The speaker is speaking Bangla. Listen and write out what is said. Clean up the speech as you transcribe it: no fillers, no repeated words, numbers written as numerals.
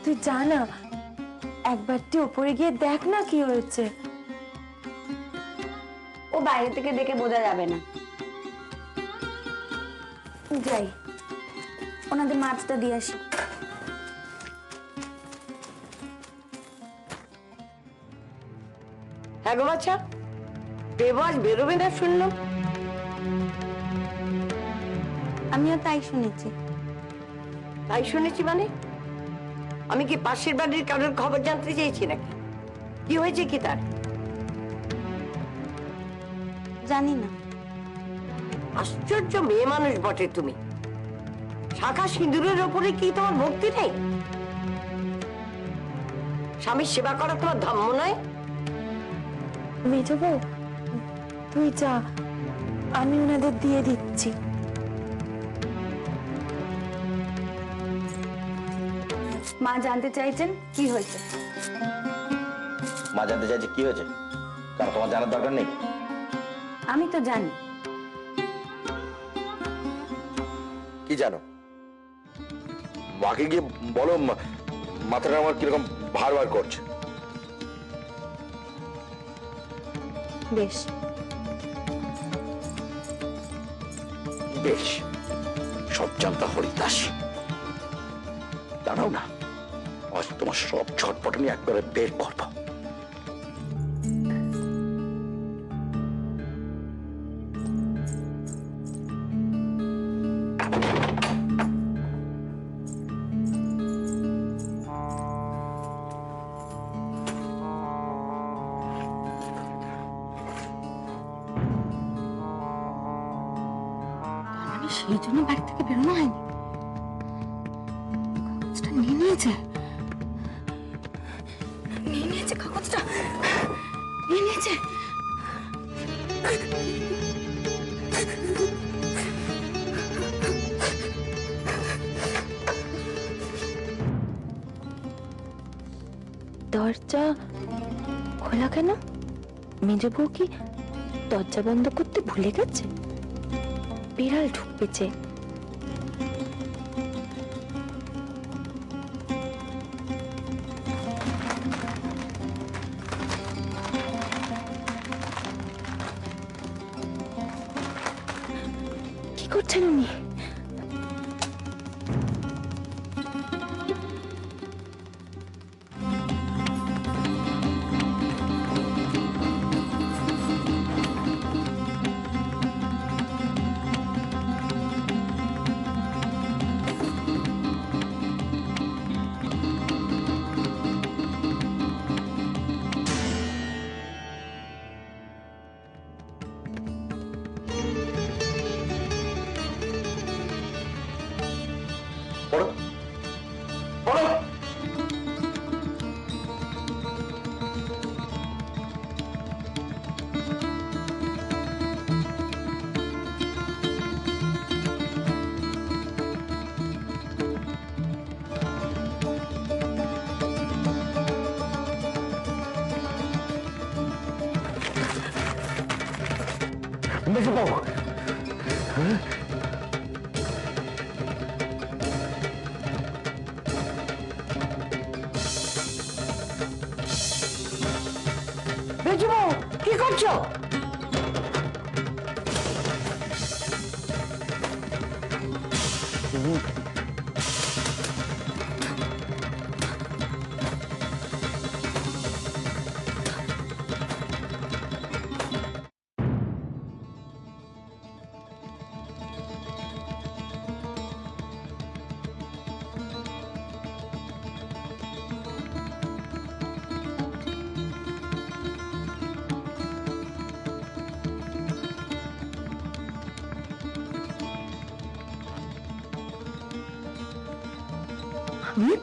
তুই যা না, একবার তুই ওপরে গিয়ে দেখ না কি হয়েছে। ও বাইরে থেকে দেখে বোঝা যাবে না। যাই, ওনাদের মাছটা দিয়ে আসি। হ্যাঁ গো বাচ্চা, বেবাস বেরোবে না শুনলাম। আমিও তাই শুনেছি। তাই শুনেছি মানে? আমি কি পাশের বাড়ির কারোর খবর জানতে চেয়েছি নাকি? কি হয়েছে কি তার? জানি না। আশ্চর্য মেয়ে মানুষ বটে তুমি। শাখা সিঁদুরের ওপরে কি তোমার ভক্তি নেই? স্বামীর সেবা করা তোমার ধর্ম নয়? মেজ বউ, তুই যা, আমি ওনাদের দিয়ে দিচ্ছি। মা জানতে চাইছেন কি হয়েছে। মা জানতে চাইছে কি হয়েছে, কারণ তোমার জানার দরকার নেই। আমি তো জানি। কি জানো? মাকে গিয়ে বলো মাথাটা আমার কিরকম ভার ভার করছে। বেশ বেশ, সব জানতা হরিদাস। দাঁড়াও না, আজ তোমার সব ছটপটানি একবারে বের করবো। সেই জন্য বাড়ি থেকে বেরোনো হয়নি। কাগজটা নিয়ে নিয়েছে, কাগজটা নিয়ে নিয়েছে। দরজা খোলা কেন? মেজ বউ কি দরজা বন্ধ করতে ভুলে গেছে? বিড়াল ঢুকবেছে। কি করছেন উনি? মেজো বউ, বেজু বউ, কি করছো? আমি